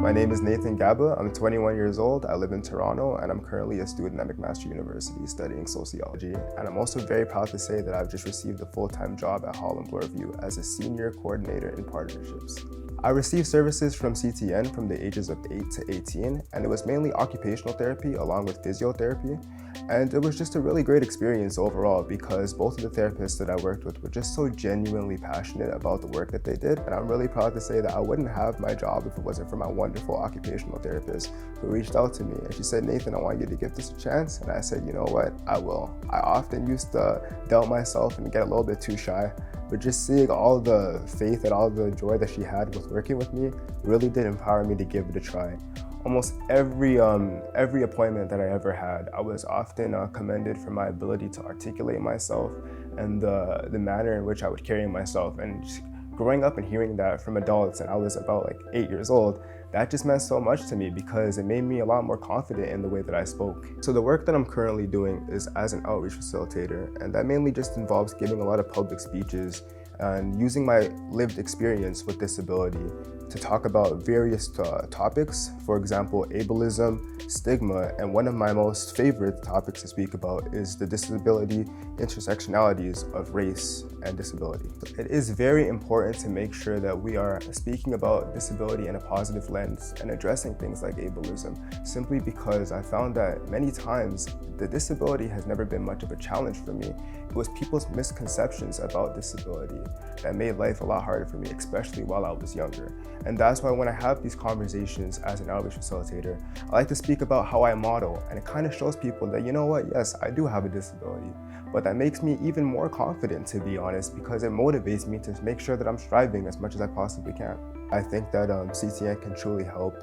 My name is Nathan Gaba. I'm 21 years old. I live in Toronto, and I'm currently a student at McMaster University studying sociology. And I'm also very proud to say that I've just received a full-time job at Holland Bloorview as a senior coordinator in partnerships. I received services from CTN from the ages of 8 to 18, and it was mainly occupational therapy along with physiotherapy. And it was just a really great experience overall because both of the therapists that I worked with were just so genuinely passionate about the work that they did. And I'm really proud to say that I wouldn't have my job if it wasn't for my wonderful occupational therapist who reached out to me. And she said, "Nathan, I want you to give this a chance." And I said, "You know what? I will." I often used to doubt myself and get a little bit too shy. But just seeing all the faith and all the joy that she had with working with me really did empower me to give it a try. Almost every appointment that I ever had, I was often commended for my ability to articulate myself and the manner in which I would carry myself. And just growing up and hearing that from adults, and I was about like 8 years old, that just meant so much to me because it made me a lot more confident in the way that I spoke. So the work that I'm currently doing is as an outreach facilitator, and that mainly just involves giving a lot of public speeches and using my lived experience with disability to talk about various topics, for example, ableism, stigma, and one of my most favorite topics to speak about is the disability intersectionalities of race and disability. It is very important to make sure that we are speaking about disability in a positive lens and addressing things like ableism, simply because I found that many times the disability has never been much of a challenge for me. It was people's misconceptions about disability that made life a lot harder for me, especially while I was younger. And that's why when I have these conversations as an outreach facilitator, I like to speak about how I model, and it kind of shows people that, you know what, yes, I do have a disability, but that makes me even more confident, to be honest, because it motivates me to make sure that I'm striving as much as I possibly can. I think that CTN can truly help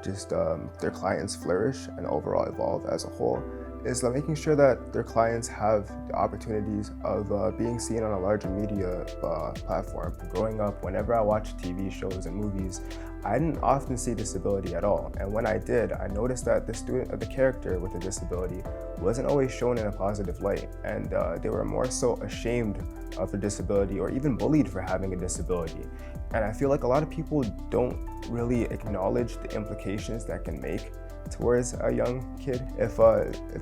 just their clients flourish and overall evolve as a whole, is making sure that their clients have the opportunities of being seen on a larger media platform. Growing up, whenever I watched TV shows and movies, I didn't often see disability at all. And when I did, I noticed that the character with a disability wasn't always shown in a positive light. And they were more so ashamed of a disability or even bullied for having a disability. And I feel like a lot of people don't really acknowledge the implications that can make towards a young kid. If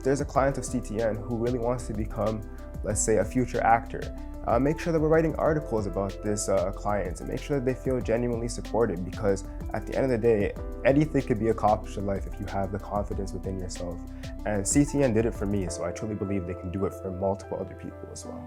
there's a client of CTN who really wants to become, let's say, a future actor, make sure that we're writing articles about this client and make sure that they feel genuinely supported, because at the end of the day, anything could be accomplished in life if you have the confidence within yourself. And CTN did it for me, so I truly believe they can do it for multiple other people as well.